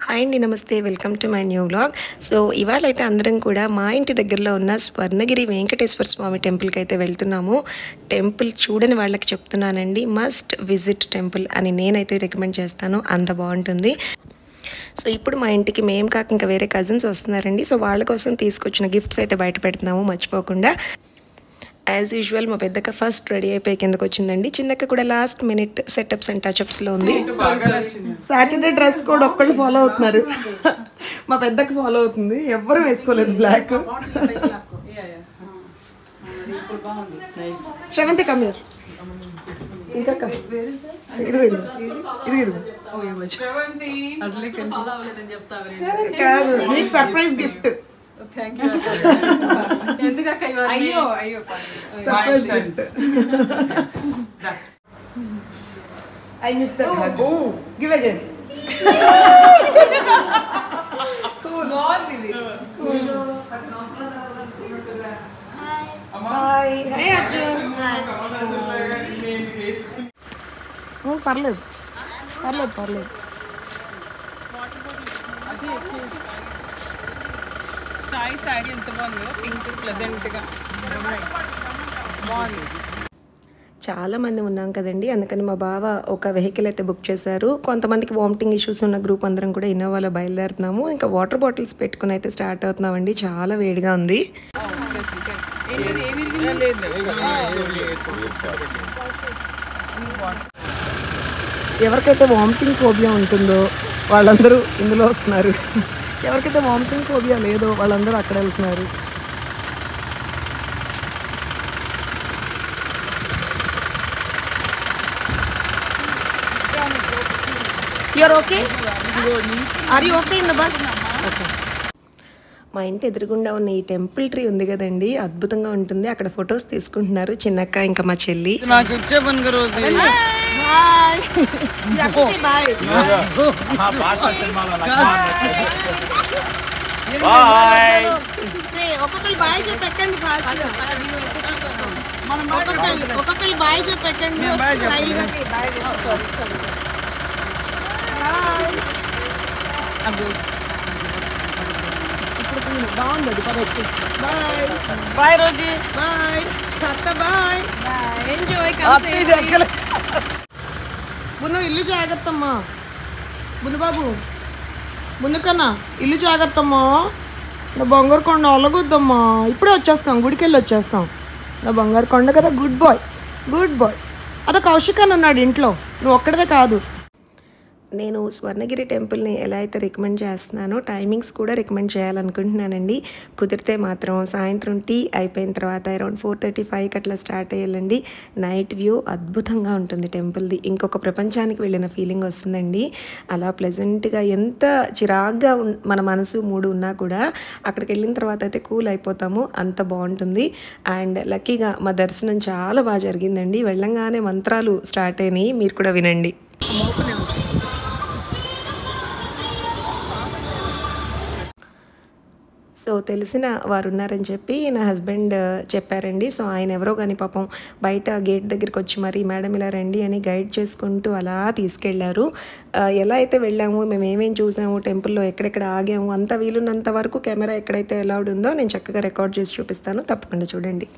Hi అండి, నమస్తే. Welcome to my new vlog. So ఇవాళైతే అందరం కూడా మా ఇంటి దగ్గరలో ఉన్న స్వర్ణగిరి వెంకటేశ్వర స్వామి టెంపుల్కి అయితే వెళ్తున్నాము. టెంపుల్ చూడని వాళ్ళకి చెప్తున్నానండి, మస్ట్ విజిట్ టెంపుల్ అని నేనైతే రికమెండ్ చేస్తాను. అంత బాగుంటుంది. సో ఇప్పుడు మా ఇంటికి మేము కాక ఇంకా వేరే కజిన్స్ వస్తున్నారండి. సో వాళ్ళ కోసం తీసుకొచ్చిన గిఫ్ట్స్ అయితే బయట పెడుతున్నాము మర్చిపోకుండా. యాజ్ యూజువల్ మా పెద్దక్క ఫస్ట్ రెడీ అయిపోయి కిందకు వచ్చిందండి. చిన్నక్క కూడా లాస్ట్ మినిట్ సెటప్స్ అండ్ టచ్అప్స్లో ఉంది. సాటర్డే డ్రెస్ కోడ్ ఒక్కళ్ళు ఫాలో అవుతున్నారు. మా పెద్దక్క ఫాలో అవుతుంది, ఎవ్వరూ వేసుకోలేదు బ్లాక్. Sravanthi come here. ఇంకా ఇదిగో ఇదిగో ఇదిగో ఇదిగో కాదు, నీకు surprise gift. Surprise gift. I missed that hug. Oh, give again. Cool. Cool. Hi. Hi Arjun. Oh, parలేదు. సాయి శారీ ఎంత బాగుందో, పింక్ ప్లెజెంట్గా బాగుంది. చాలా మంది ఉన్నాం కదండి, అందుకని మా బావ ఒక వెహికల్ అయితే బుక్ చేశారు. కొంతమందికి వామిటింగ్ ఇష్యూస్ ఉన్న గ్రూప్ అందరం కూడా ఇన్నోవాలో బయలుదేరుతున్నాము. ఇంకా వాటర్ బాటిల్స్ పెట్టుకుని అయితే స్టార్ట్ అవుతున్నామండి. చాలా వేడిగా ఉంది. ఎవరికైతే వామిటింగ్ ఫోబియా ఉంటుందో వాళ్ళందరూ ఇందులో వస్తున్నారు. ఎవరికైతే వామిటింగ్ ఫోబియా లేదో వాళ్ళందరూ అక్కడ వెళ్తున్నారు. You're okay? Are you okay in the bus? Okay. మా ఇంటి ఎదురుగుండా ఉన్న ఈ టెంపుల్ ట్రీ ఉంది కదండి, అద్భుతంగా ఉంటుంది. అక్కడ ఫొటోస్ తీసుకుంటున్నారు చిన్నక్క ఇంకా మా చెల్లి. నాకు వచ్చే పని రోజు ఒక్కొక్కరు బాయ్ చెప్పండి, ఒక్కొక్కరు బాయ్ చెప్పండి. బాగుంది అది. బాయ్ బాయ్ రోజు, బాయ్ అత్త, బాయ్ ఎంజాయ్. బున్ను ఇల్లు జాగ్రత్తమ్మా. బున్ను బాబు, బున్ను కన్నా ఇల్లు జాగ్రత్తమ్మా. నా బంగారు కొండ అలగొద్దమ్మా. ఇప్పుడే వచ్చేస్తాం, గుడికి వెళ్ళి వచ్చేస్తాం. నా బంగారు కొండ కదా. Good boy, good boy. అదో కౌశిక్ అని ఉన్నాడు ఇంట్లో, నువ్వు ఒక్కడవే కాదు. నేను స్వర్ణగిరి టెంపుల్ని ఎలా అయితే రికమెండ్ చేస్తున్నానో టైమింగ్స్ కూడా రికమెండ్ చేయాలనుకుంటున్నానండి. కుదిరితే మాత్రం సాయంత్రం టీ అయిపోయిన తర్వాత అరౌండ్ 4:35 అట్లా స్టార్ట్ అయ్యాలండి. నైట్ వ్యూ అద్భుతంగా ఉంటుంది టెంపుల్ది. ఇంకొక ప్రపంచానికి వెళ్ళిన ఫీలింగ్ వస్తుందండి. అలా ప్లెజెంట్గా ఎంత చిరాగ్గా మన మనసు మూడు ఉన్నా కూడా అక్కడికి వెళ్ళిన తర్వాత అయితే కూల్ అయిపోతాము. అంత బాగుంటుంది. అండ్ లక్కీగా మా దర్శనం చాలా బాగా జరిగిందండి. వెళ్ళంగానే మంత్రాలు స్టార్ట్ అయినాయి, మీరు కూడా వినండి. సో తెలిసిన వారు ఉన్నారని చెప్పి నా హస్బెండ్ చెప్పారండి. సో ఆయన ఎవరో కానీ పాపం బయట గేట్ దగ్గరికి వచ్చి మరి మేడం ఇలా రండి అని గైడ్ చేసుకుంటూ అలా తీసుకెళ్లారు. ఎలా అయితే వెళ్ళాము, మేము ఏమేమి చూసాము, టెంపుల్లో ఎక్కడెక్కడ ఆగాము, అంత వీలున్నంత వరకు కెమెరా ఎక్కడైతే అలౌడ్ ఉందో నేను చక్కగా రికార్డ్ చేసి చూపిస్తాను, తప్పకుండా చూడండి.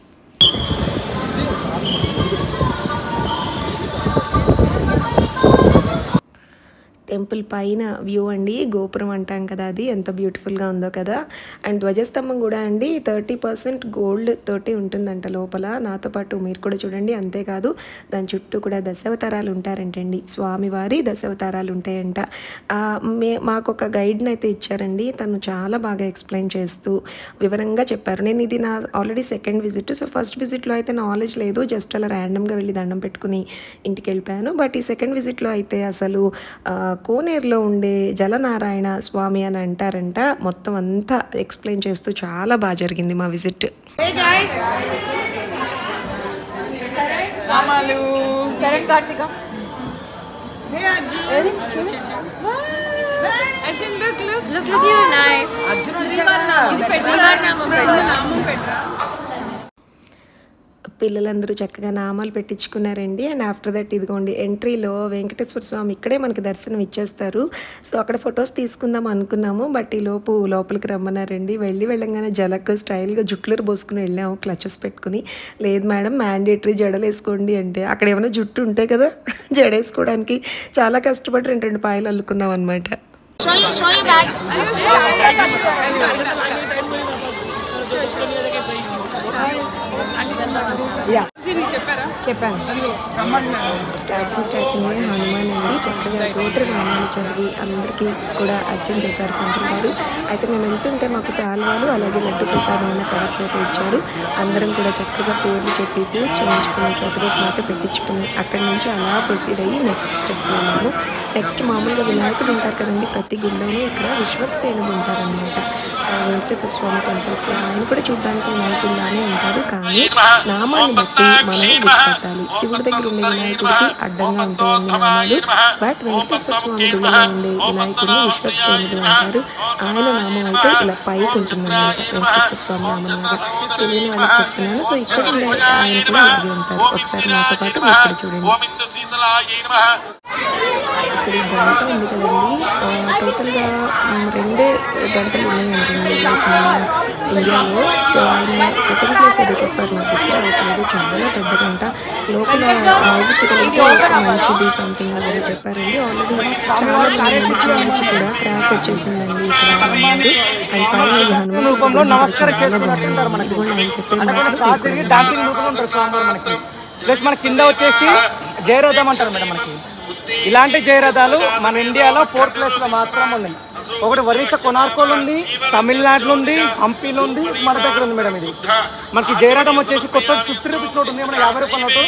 టెంపుల్ పైన వ్యూ అండి, గోపురం అంటాం కదా, అది ఎంత బ్యూటిఫుల్గా ఉందో కదా. అండ్ ధ్వజస్తంభం కూడా అండి 30% గోల్డ్ తోటి ఉంటుందంట లోపల. నాతో పాటు మీరు కూడా చూడండి. అంతేకాదు దాని చుట్టూ కూడా దశావతారాలు ఉంటారంటండి, స్వామివారి దశావతారాలు ఉంటాయంట. మాకు ఒక గైడ్ని అయితే ఇచ్చారండి, తను చాలా బాగా ఎక్స్ప్లెయిన్ చేస్తూ వివరంగా చెప్పారు. నేను ఇది నా already second visit. So first విజిట్లో అయితే నాలెడ్జ్ లేదు, జస్ట్ అలా ర్యాండమ్గా వెళ్ళి దండం పెట్టుకుని ఇంటికి వెళ్ళిపోయాను. బట్ ఈ సెకండ్ విజిట్లో అయితే అసలు కోనేరులో ఉండే జలనారాయణ స్వామి అని అంటారంట. మొత్తం అంతా ఎక్స్ప్లెయిన్ చేస్తూ చాలా బాగా జరిగింది మా విజిట్. పిల్లలందరూ చక్కగా నామాలు పెట్టించుకున్నారండి. అండ్ ఆఫ్టర్ దట్ ఇదిగోండి ఎంట్రీలో వెంకటేశ్వర స్వామి ఇక్కడే మనకి దర్శనం ఇచ్చేస్తారు. సో అక్కడ ఫొటోస్ తీసుకుందాం అనుకున్నాము, బట్ ఈ లోపలికి రమ్మన్నారండి. వెళ్ళంగానే జలక్ స్టైల్గా జుట్లు పోసుకుని వెళ్ళాము క్లచెస్ పెట్టుకుని. లేదు మేడం మ్యాండేటరీ జడలేసుకోండి అంటే, అక్కడ ఏమైనా జుట్టు ఉంటే కదా జడేసుకోవడానికి చాలా కష్టపడి రెండు పాయలు అల్లుకున్నాం అనమాట. చెప్పాను స్టార్టింగ్ హనుమాన్ అండి చక్కగా గోత్రనామాలు చదివి అందరికీ కూడా అర్చన చేశారు పంతులు గారు. అయితే మేము వెళ్తుంటే మాకు శాల్వాలు అలాగే లడ్డు ప్రసాదమైన కవర్స్ అయితే ఇచ్చారు. అందరం కూడా చక్కగా పేర్లు చెప్పి పూజ చేయించుకుని సర్టిఫికేట్ మాత్రం పెట్టించుకుని అక్కడి నుంచి అలా ప్రొసీడ్ అయ్యి నెక్స్ట్ స్టెప్ వెళ్ళాము. నెక్స్ట్ మామూలుగా వినాయకుడు ఉంటారు కదండి ప్రతి గుళ్ళోనూ, ఇక్కడ విశ్వక్సేనుడు ఉంటారనమాట. వెంకటేశ్వర స్వామి టెంపుల్స్లో ఆయన కూడా చూడడానికి వినాయకుడిలానే ఉంటారు, కానీ నామాన్ని బట్టి మనం గుర్తుపట్టాలి. శివుడి దగ్గర ఉండే వినాయకుడికి అడ్డంగా ఉంటాయండి నామాలు, బట్ వెంకటేశ్వర స్వామి గుడిలో ఉండే వినాయకుడిని విశ్వక్సేనుడు అంటారు. ఆయన నామం అయితే ఇలా పైకి ఉంటుందన్నమాట, వెంకటేశ్వర స్వామి నామం లాగా. తెలియని వాళ్ళకి చెప్తున్నాను. సో ఇక్కడ ఉండే ఆయన కూడా అలాగే ఉంటారు. ఒకసారి నాతో పాటు మీరు ఇక్కడ చూడండి. ఇక్కడ ఈ గంట ఉంది కదండి, టోటల్గా 2 గంటలు ఉన్నాయండి ఇండియాలో. సో ఆయన సెకండ్ ప్లేస్ అది చెప్పారు, నాకు గుర్తురావట్లేదు. చాలా పెద్ద గంట, లోపల ఆగించగలిగితే మంచిది సంథింగ్ అలాగే చెప్పారండి. ఆల్రెడీ చాలా నడిచి కూడా క్రాక్ వచ్చేసిందండి ఇక్కడ ముందు. అండ్ పైన ఈ హనుమాన్ చాలా బాగుంది. ఇది కూడా ఆయన చెప్పే ప్లస్ మన కింద వచ్చేసి జయరథం అంటారు మేడం. మనకి ఇలాంటి జయరథాలు మన ఇండియాలో 4 ప్లేస్లో మాత్రం ఉన్నాయి. ఒకటి ఒరిస్సా కొనార్కోలో ఉంది, తమిళనాడులో ఉంది, హంపీలో ఉంది, మన దగ్గర ఉంది మేడం. ఇది మనకి జయరథం వచ్చేసి కొత్త 50 రూపీస్ నోట్ ఉంది, మన 50 రూపాయల నోటు.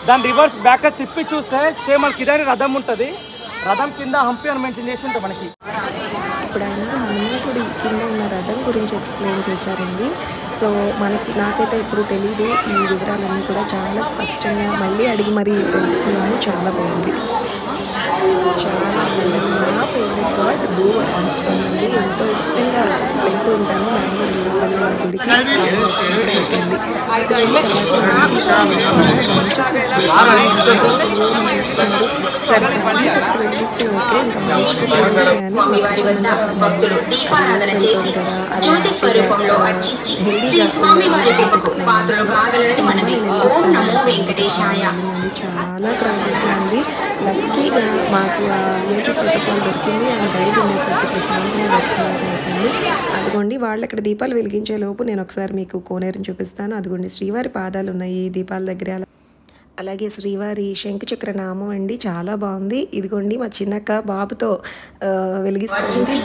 దాని రివర్స్ బ్యాక్ తిప్పి చూస్తే సేమ్ మనకి ఇదే రథం ఉంటుంది. రథం కింద హంపి అని మెన్షన్ చేసి ఉంటుంది మనకి. ఇప్పుడు ఆయన హనుమంతుడి కింద ఉన్న రథం గురించి ఎక్స్ప్లెయిన్ చేశారండి. సో నాకైతే ఇప్పుడు తెలీదు, ఈ వివరాలన్నీ కూడా చాలా స్పష్టంగా మళ్ళీ అడిగి మరీ తెలుసుకున్నాను. చాలా బాగుంది, చాలా నా ఫేవరెట్ గాడ్ భూవ ఆన్స్టోన్ అండి. ఎంతో ఇష్టంగా వెళ్తూ ఉంటాను బెంగళూరు గుడికి. వెళ్ళిస్తే ఓకే, ఇంకా భక్తులు దీపారాధన చేసి జ్యోతి స్వరూపంలో అర్చించి శ్రీ స్వామి వారి కృపకు పాత్రలు కాగలరని మనవి. ఓం నమో వెంకటేశాయ. చాలా క్రౌడ్గా ఉంది. లక్కీగా మాకు ఆ యూట్యూబ్ ప్రోటోకాల్ దొరికింది, ఆ గైడ్ ఉండేసరికి ప్రశాంతంగా దర్శనం అవుతుంది. అదిగోండి వాళ్ళు అక్కడ దీపాలు వెలిగించే లోపు నేను ఒకసారి మీకు కోనేరుని చూపిస్తాను. అదిగోండి శ్రీవారి పాదాలు ఉన్నాయి ఈ దీపాల దగ్గర. అలాగే శ్రీవారి శంకుచక్ర నామం అండి, చాలా బాగుంది. ఇదిగోండి మా చిన్నక్క బాబుతో వెలిగిస్తుంది.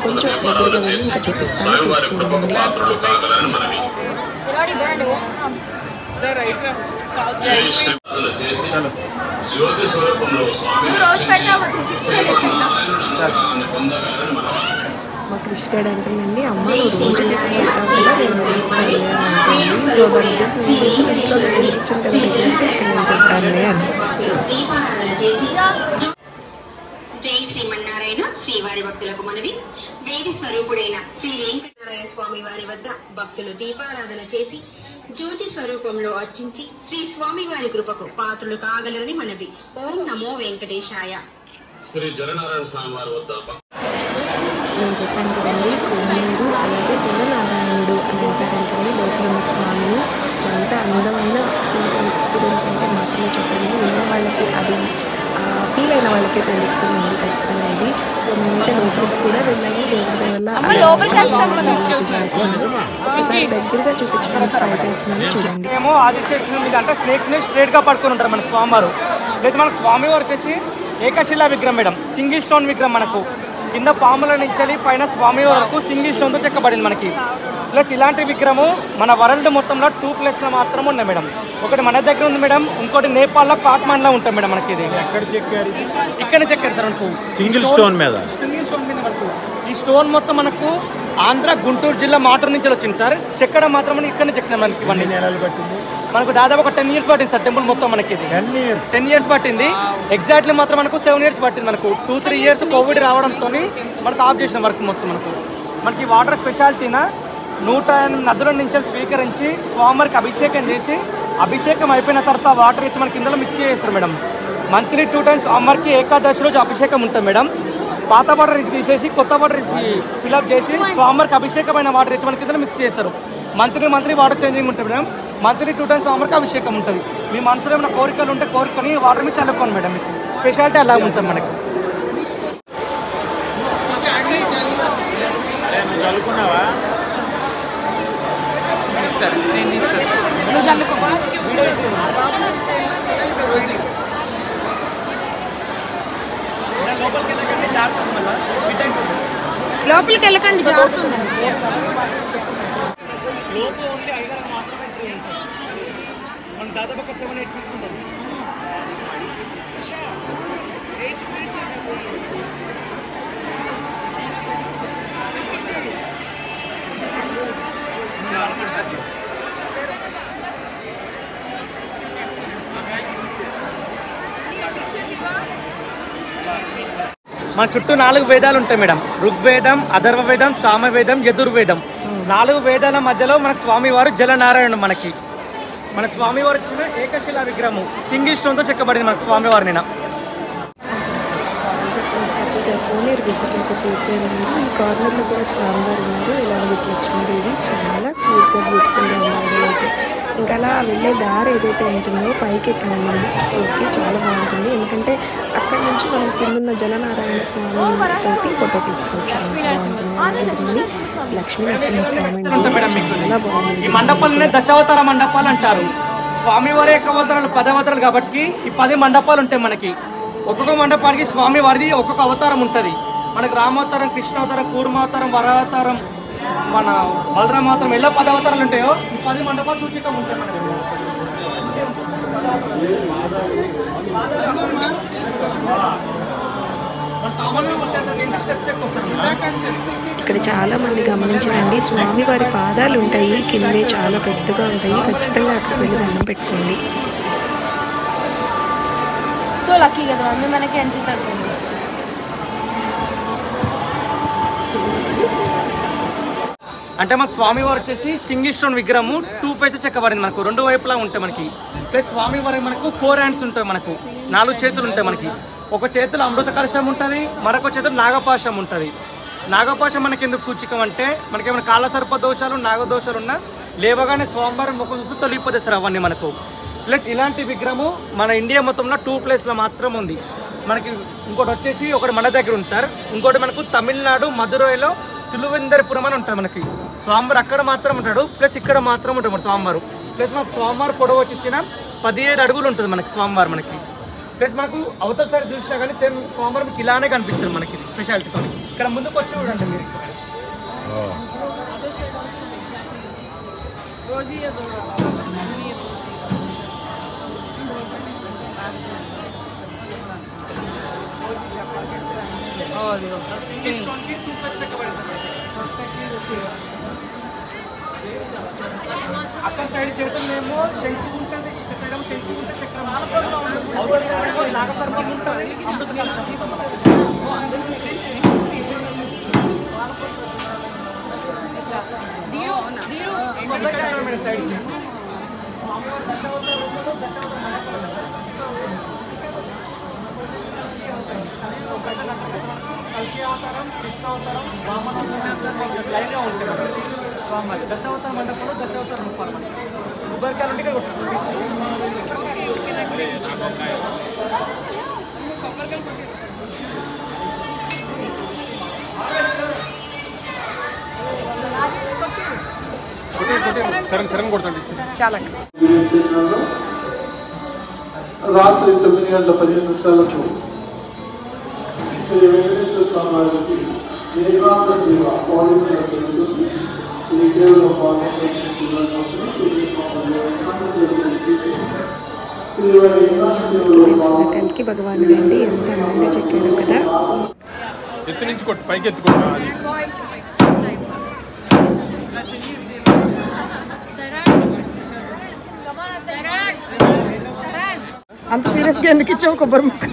కొంచెం దగ్గరగా వెళ్ళి ఇంకా చూపిస్తాను, చూసుకోండి. మా కృష్ణుడు అంటుందండి, అమ్మ నువ్వు రోజు పెడతావు కదా నేను వెలిగిస్తాను అంటుంది. సో దాని ఉద్దేశం ఇంట్లో వెలిగించాను కదా వెలిగిస్తే ఇక్కడ నేను పెట్టానులే అని. జై శ్రీమన్నారాయణ. శ్రీవారి భక్తులకు మనవి. వేది స్వరూపుడైన శ్రీ వెంకటనారాయణ స్వామి వారి వద్ద భక్తులు దీపారాధన చేసి జ్యోతి స్వరూపంలో అర్చించి శ్రీ స్వామి వారి కృపకు పాత్రలు కాగలరని మనవి. ఓం నమో వెంకటేశాయ. శ్రీ జగన్నారాయణ స్వామి వారి వద్ద నేను చెప్పాను కదండి, కోనేరు అలాగే జగన్నారాయణుడు అని అంటారంటే లోపల ఉన్న స్వామిని. ఎంత అందమైన ఎక్స్పీరియన్స్ అంటే మాత్రమే చెప్పగలను. ఉన్న వాళ్ళకి అది ఫీల్ అయిన వాళ్ళకే తెలుస్తుంది ఖచ్చితంగా ఇది. సో మేమైతే లోపలికి కూడా వెళ్ళాము. దేవుడి వల్ల ఒకసారి దగ్గరగా చూపించడానికి ట్రై చేస్తున్నాను, చూడండి. ఏమో ఆదిశేషుని మీద అంటే స్నేక్స్ని స్ట్రేట్గా పట్టుకొని ఉంటారు మన స్వామివారు. లేదు మనకు స్వామివారు వచ్చేసి ఏకశిలా విగ్రహం మేడం, సింగిల్ స్టోన్ విగ్రహం. మనకు కింద పాముల నుంచి పైన స్వామి వరకు సింగిల్ స్టోన్తో చెక్కబడింది మనకి. ప్లస్ ఇలాంటి విగ్రహము మన వరల్డ్ మొత్తంలో 2 ప్లేస్లో మాత్రం ఉన్నాయి మేడం. ఒకటి మన దగ్గర ఉంది మేడం, ఇంకోటి నేపాల్లో కాట్మాండ్లో ఉంటాం మేడం. మనకి ఇది ఎక్కడ చెక్కారు, ఇక్కడ చెక్కారు సార్ మనకు సింగిల్ స్టోన్ మీద. మనకు ఈ స్టోన్ మొత్తం మనకు ఆంధ్ర గుంటూరు జిల్లా మాటూరు నుంచి వచ్చింది సార్. చెక్కడం మాత్రం ఇక్కడ నుంచి చెక్కినాం మనకి. ఇవన్నీ నెలలు పట్టింది మనకు, దాదాపు ఒక 10 years పట్టింది సార్ టెంపుల్ మొత్తం మనకి. ఇది 10 years పట్టింది. ఎగ్జాక్ట్లీ మాత్రం మనకు 7 years పట్టింది. మనకు 2-3 years కోవిడ్ రావడంతో మనకు ఆఫ్ చేసిన వర్క్ మొత్తం. మనకి వాటర్ స్పెషాలిటీనా 108 నదుల నుంచి స్వీకరించి స్వామివారికి అభిషేకం చేసి, అభిషేకం అయిపోయిన తర్వాత వాటర్ ఇచ్చి మనకి ఇందులో మిక్స్ చేస్తారు మేడం. మంత్లీ 2 times స్వామివారికి ఏకాదశి రోజు అభిషేకం ఉంటుంది మేడం. పాత వాటర్ ఇచ్చి తీసేసి కొత్త వాటర్ ఇచ్చి ఫిల్అప్ చేసి స్వామివారికి అభిషేకమైన వాటర్ ఇచ్చి మనకి ఇందులో మిక్స్ చేస్తారు. మంత్లీ వాటర్ చేంజింగ్ ఉంటుంది మేడం. మంత్లీ 2 times స్వామివారికి అభిషేకం ఉంటుంది. మీ మనసులో ఏమైనా కోరికలు ఉంటే కోరికని వాటర్ మీద చల్లుకోండి మేడం. మీకు స్పెషాలిటీ అలా ఉంటుంది మనకి. లోపలికి వెళ్ళకండి, జారుతుంది. లోపు ఓన్లీ 5 మాత్రమే మన దాదాపు ఒక 7-8 minutes ఉంటుంది. మన చుట్టూ 4 వేదాలు ఉంటాయి మేడం. ఋగ్వేదం, అథర్వవేదం, సామవేదం, యజుర్వేదం. 4 వేదాల మధ్యలో మనకు స్వామివారు జలనారాయణ. మన స్వామివారు వచ్చిన ఏకశిలా విగ్రహము సింగిల్ స్టోన్తో చెక్కబడింది మనకు స్వామివారిని. కోనేరు విజిటింగ్కి ప్రిపేర్ అయ్యింది. ఈ కార్నర్లో కూడా స్వామివారు ఉన్నారు. ఇలాంటి లక్ష్మీదేవి చాలా క్యూట్గా బ్యూటిఫుల్గా ఉన్నారు. ఇంకా అలా వెళ్ళే దారి ఏదైతే ఉంటుందో పైకి ఎక్కాలి స్కూల్కి, చాలా బాగుంటుంది. ఎందుకంటే అక్కడ నుంచి మనం కిందున్న జలనారాయణ స్వామి తోటి ఫోటో తీసుకోవచ్చు. బాగుంటుంది. లక్ష్మీ నరసింహస్వామి చాలా బాగుంటుంది. ఈ మండపాలనే దశావతార మండపాలు అంటారు. స్వామివారి యొక్క అవతారాలు 10 అవతారాలు కాబట్టి ఈ 10 మండపాలు ఉంటాయి మనకి. ఒక్కొక్క మండపానికి స్వామివారిది ఒక్కొక్క అవతారం ఉంటుంది. మనకు రామావతారం, కృష్ణావతారం, కూర్మావతారం, వరావతారం, మన బలరామ అవతారం, ఎలా 10 అవతారాలు ఉంటాయో ఈ 10 మండపాలు సూచికం ఉంటాయి మనకి. ఇక్కడ చాలా మంది గమనించండి, స్వామివారి పాదాలు ఉంటాయి కిందే, చాలా పెద్దగా ఉంటాయి. ఖచ్చితంగా అక్కడికి వెళ్ళి దండం పెట్టుకోండి. సో లక్కీ కదా మమ్మీ మనకి ఎంత తగ్గుతుంది. అంటే మన స్వామివారు వచ్చేసి సింగిల్ స్టోన్ విగ్రహము 2 faces చెక్కబడింది. మనకు 2 వైపులా ఉంటాయి మనకి. ప్లస్ స్వామివారి మనకు 4 hands ఉంటాయి. మనకు 4 చేతులు ఉంటాయి మనకి. ఒక చేతిలో అమృత కలశం ఉంటుంది, మరొక చేతిలో నాగపాశం ఉంటుంది. నాగపాశం మనకి ఎందుకు సూచికం అంటే మనకి ఏమైనా కాలసర్ప దోషాలు, నాగదోషాలు ఉన్నా లేవగానే స్వామివారి ముఖం చూసి తొలిపోతేస్తారు అవన్నీ మనకు. ప్లస్ ఇలాంటి విగ్రహము మన ఇండియా మొత్తంలో 2 places మాత్రం ఉంది మనకి. ఇంకోటి వచ్చేసి ఒకటి మన దగ్గర ఉంది సార్. ఇంకోటి మనకు తమిళనాడు మధురైలో తిరువెందరపురం అని ఉంటుంది మనకి. స్వామివారు అక్కడ మాత్రం ఉంటాడు, ప్లస్ ఇక్కడ మాత్రం ఉంటాడు మన స్వామివారు. ప్లస్ మనకు స్వామివారు పొడవు వచ్చేసిన 15 అడుగులు ఉంటుంది మనకి స్వామివారు మనకి. ప్లస్ మనకు అవతల సారి చూసినా కానీ సేమ్ స్వామివారు మీకు ఇలానే కనిపిస్తుంది మనకి స్పెషాలిటీతో. ఇక్కడ ముందుకు వచ్చి చూడండి మీరు. అక్కడ సైడ్ చేతులేమో శంకు ఉంటుంది, ఇక్కడ సైడ్ ఏమో శంకు ఉంటుంది, చక్రం నాగసర్పం ఉంటుంది, అమృత కలశం. కల్కియావతారం, కృష్ణావతారం, వామనావతారం లైన్గా ఉంటుంది. స్వామి దశావతార మండపంలో దశావతార రూపాలు మనకి కొబ్బరికాయలు ఉంటే ఇక్కడ చాలా రాత్రి 9:15 శ్రీ వెంకటేశ్వర స్వామి వారికి ఏకాంత సేవ జరుగుతుంది. ఈ సేవలో కల్కి భగవానుడు అండి, ఎంత అందంగా చెక్కారు కదా. ఎత్తు నుంచి కొట్టు, పైకి ఎత్తుకోండి. అంత సీరియస్గా ఎందుకు ఇచ్చావు కొబ్బరి ముక్క?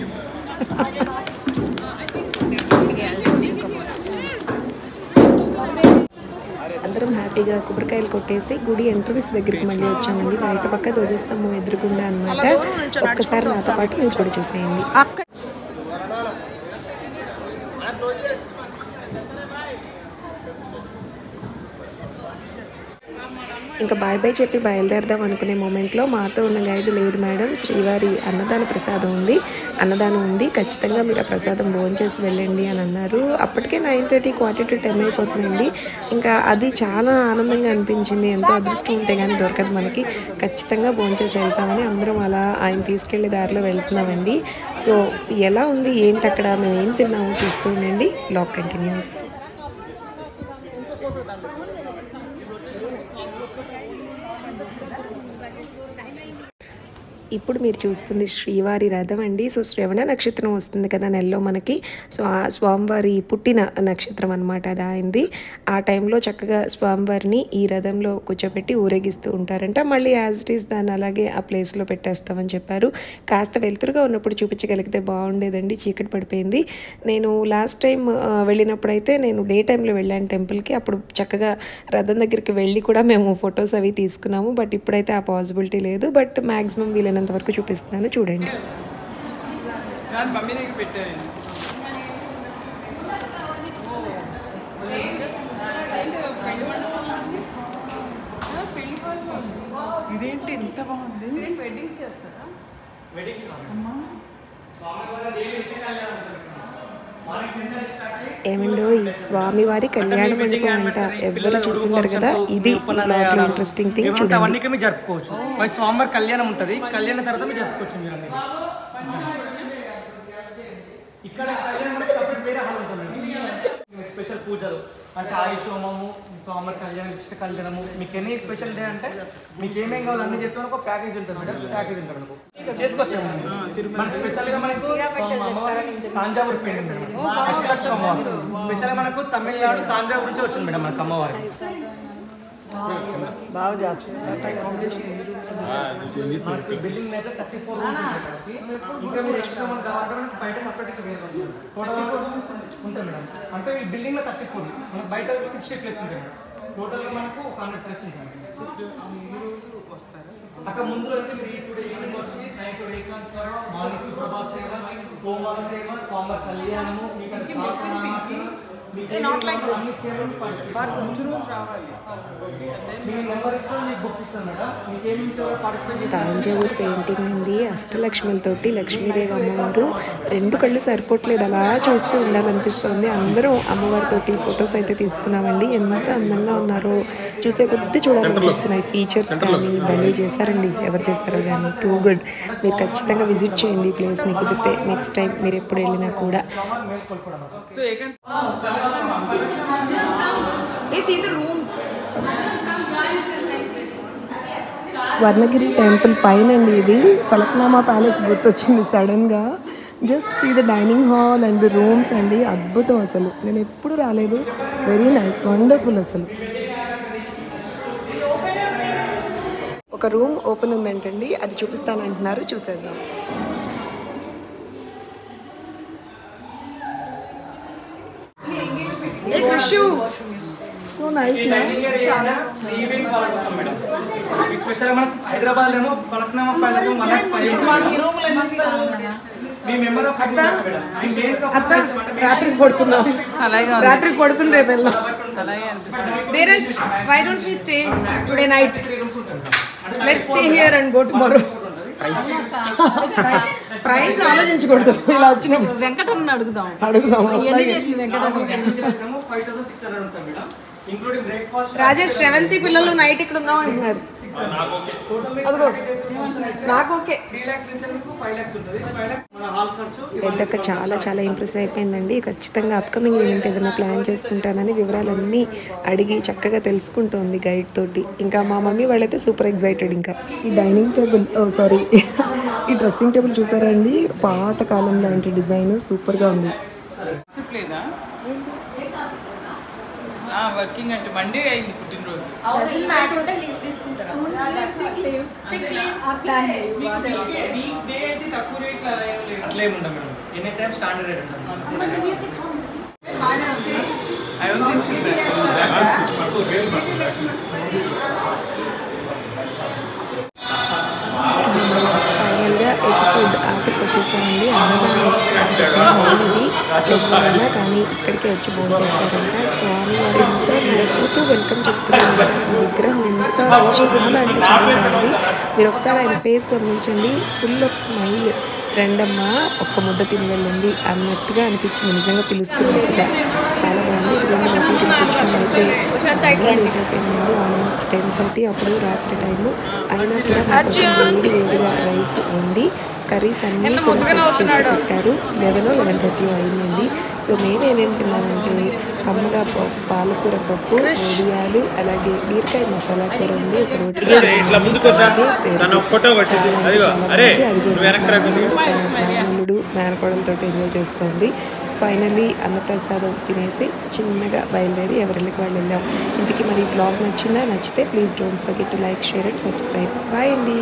అందరం హ్యాపీగా కొబ్బరికాయలు కొట్టేసి గుడి ఎంట్రన్స్ దగ్గరికి మళ్ళీ వచ్చామండి. బయట పక్క ధ్వజస్తంభం ఎదురుకుండా అనమాట. ఒక్కసారి నాతో పాటు మీరు కూడా చూసేయండి. ఇంకా బాయ్ బాయ్ చెప్పి బయలుదేరదాం అనుకునే మూమెంట్లో మాతో ఉన్న గైడ్ లేదు మేడం, శ్రీవారి అన్నదాన ప్రసాదం ఉంది, అన్నదానం ఉంది, ఖచ్చితంగా మీరు ఆ ప్రసాదం భోజనం చేసి వెళ్ళండి అని అన్నారు. అప్పటికే 9:30 10 అయిపోతుందండి. ఇంకా అది చాలా ఆనందంగా అనిపించింది. ఎంతో అదృష్టం ఉంటే కానీ దొరకదు మనకి. ఖచ్చితంగా భోజనం చేసి వెళ్తామని అందరం అలా ఆయన తీసుకెళ్లే దారిలో వెళ్తున్నామండి. సో ఎలా ఉంది ఏంటి అక్కడ మేము ఏం తిన్నామో చూస్తూ ఉండండి. Blog continuous. ఇప్పుడు మీరు చూస్తుంది శ్రీవారి రథం అండి. సో శ్రవణ నక్షత్రం వస్తుంది కదా నెలలో మనకి. సో ఆ స్వామివారి పుట్టిన నక్షత్రం అనమాట అది అయింది. ఆ టైంలో చక్కగా స్వామివారిని ఈ రథంలో కూర్చోబెట్టి ఊరేగిస్తూ ఉంటారంట. మళ్ళీ యాజ్ ఇట్ ఈస్ దాన్ని అలాగే ఆ ప్లేస్లో పెట్టేస్తామని చెప్పారు. కాస్త వెలుతురుగా ఉన్నప్పుడు చూపించగలిగితే బాగుండేదండి, చీకటి పడిపోయింది. నేను లాస్ట్ టైం వెళ్ళినప్పుడైతే నేను డే టైంలో వెళ్ళాను టెంపుల్కి. అప్పుడు చక్కగా రథం దగ్గరికి వెళ్ళి కూడా మేము ఫొటోస్ అవి తీసుకున్నాము. బట్ ఇప్పుడైతే ఆ పాసిబిలిటీ లేదు. బట్ మ్యాక్సిమం వీళ్ళని వరకు చూపిస్తున్నాను చూడండి. ఇదేంటి ఇంత బాగుంది? ఏమండో ఈ స్వామివారి కళ్యాణ మండపం అంట ఎవరు చూసింటారు కదా. ఇది ఇంట్రెస్టింగ్ థింగ్ చూడండి. అవన్నీ మీరు జరుపుకోవచ్చు. ఫస్ట్ స్వామివారి కళ్యాణం ఉంటుంది, కళ్యాణం తర్వాత మీరు జరుపుకోవచ్చు. మీరు అన్ని ఇక్కడ కళ్యాణం వేరే హాల్ ఉంటుందండి. స్పెషల్ పూజలు అంటే ఆయుష్ హోమము, స్వామివారి కళ్యాణం, ఇష్ట కళ్యాణము, మీకు ఎన్ని స్పెషల్ డే అంటే మీకు ఏమేమి కావాలి అన్ని చెప్తే ఒక ప్యాకేజ్ ఉంటుంది మేడం. ప్యాకేజ్ ఉంటుంది మనకు చేసుకోవచ్చు. మనకి స్పెషల్గా మనకు తాంజావూరు పెయింట్ అష్టలక్ష్మి అమ్మవారు స్పెషల్గా మనకు తమిళనాడు తాంజావూరు నుంచి వచ్చింది మేడం మనకు అమ్మవారు. బాగా బిల్డింగ్ అయితే 34 ఇంకా మీరు ఎక్స్ట్రా మనకు కావాలంటే బయట సపరేట్గా వేరే ఉంటుంది మేడం. అంటే ఈ బిల్డింగ్లో 34 మనకు బయట 60 ప్లేస్ ఉంటాయి. టోటల్గా మనకు 100 ప్లేస్ ఉంటుంది. అక్కడ ముందు అయితే మీరు ఇప్పుడు ఈవినింగ్ వచ్చి నైట్ వెహికల్స్ మార్నింగ్ సుప్రభాత సేవ, హోమాల సేవ, స్వామివారి కళ్యాణము, నాట్ లైక్ తాంజావూరు పెయింటింగ్ అండి. అష్టలక్ష్మిలతోటి లక్ష్మీదేవి అమ్మవారు 2 కళ్ళు సరిపోవట్లేదు, అలా చూస్తూ ఉండాలనిపిస్తుంది. అందరం అమ్మవారితోటి ఫొటోస్ అయితే తీసుకున్నామండి. ఎంత అందంగా ఉన్నారో చూసే కొద్ది చూడాలనిపిస్తున్నాయి. ఫీచర్స్ కానీ భలే చేశారండి, ఎవరు చేస్తారో కానీ టూ గుడ్. మీరు ఖచ్చితంగా విజిట్ చేయండి ఈ ప్లేస్ని కుదిరితే నెక్స్ట్ టైం మీరు ఎప్పుడు వెళ్ళినా కూడా. స్వర్ణగిరి టెంపుల్ పైన అండి ఇది. ఫలక్నామా ప్యాలెస్ గుర్తొచ్చింది సడన్గా. Just see the dining hall and the rooms అండి, అద్భుతం అసలు. నేను ఎప్పుడు రాలేదు, వెరీ నైస్, వండర్ఫుల్ అసలు. ఒక రూమ్ ఓపెన్ ఉందంటండి, అది చూపిస్తానంటున్నారు, చూసేద్దాం. So nice. స్పెషల్ మనకు హైదరాబాద్ ఏమో ఫలక్నామా ప్యాలెస్ రాత్రికి పడుకుందాం, రాత్రికి పడుకుని రేపు వెళ్దాం. Dheeraj, why don't we stay today night? Let's stay here and go tomorrow. Price ఆలోచించకూడదు ఇలా వచ్చినప్పుడు. వెంకటన్న అడుగుదాం. రాజేష్, రేవంతి పిల్లలు నైట్ ఇక్కడ ఉందాం అంటున్నారు. నాకు ఓకే. పెద్దక్క చాలా చాలా ఇంప్రెస్ అయిపోయిందండి. ఖచ్చితంగా అప్కమింగ్ ఈవెంట్ ఏదైనా ప్లాన్ చేసుకుంటానని వివరాలన్నీ అడిగి చక్కగా తెలుసుకుంటోంది గైడ్ తోటి. ఇంకా మా మమ్మీ వాళ్ళైతే సూపర్ ఎక్సైటెడ్. ఇంకా ఈ డైనింగ్ టేబుల్, సారీ ఈ డ్రెస్సింగ్ టేబుల్ చూసారా అండి, పాత కాలం లాంటి డిజైన్ సూపర్గా ఉంది. వర్కింగ్ అంటే మండే అయింది పుట్టినరోజు. లీవ్ తీసుకుంటారా వీక్ డే అయితే తక్కువ రేట్లో అట్లా ఏమి ఉంటాం madam, any time standard rate ఉంటుంది. ఫైనల్గా ఎపిసోడ్ ఆఖరికి వచ్చేసామండి. అన్నదానం ఎవరైనా కానీ ఇక్కడికి వచ్చి భోజనం చేస్తారంట. స్వామి వారి ఎంత నవ్వుతూ వెల్కమ్ చెప్తున్నారంట. అసలు విగ్రహం ఎంత చాలా అంటే చాలా బాగుంది. మీరు ఒకసారి ఆయన ఫేస్ గమనించండి, ఫుల్ ఆఫ్ స్మైల్. రెండమ్మ ఒక్క ముద్ద తిని వెళ్ళండి అన్నట్టుగా అనిపించింది, నిజంగా పిలుస్తున్నట్టుగా. చాలా బాగుంది. ఇది అయితే చాలా లేట్ అయిపోయిందండి, ఆల్మోస్ట్ 10:30 అప్పుడు రాత్రి టైము. అయినా కూడా వేడిగా రైస్ ఉంది, కర్రీస్ అన్నీ కూడా సెట్ చేసి పెట్టారు. 11:30 అయిందండి. సో మేము ఏమేమి తిన్నామంటే కమ్మగా పాలకూర పప్పు, వడియాలు, అలాగే బీరకాయ మసాలా కూర ఉంది, ఒక రోటి మేనల్లుడు మేనకోడలతో ఎంజాయ్ చేస్తుంది. ఫైనల్లీ అన్నప్రసాదం తినేసి చిన్నగా బయలుదేరి ఎవరికి వాళ్ళు వెళ్ళాం. ఇంటికి మరి బ్లాగ్ నచ్చితే please don't forget to like, share and subscribe. Bye అండి.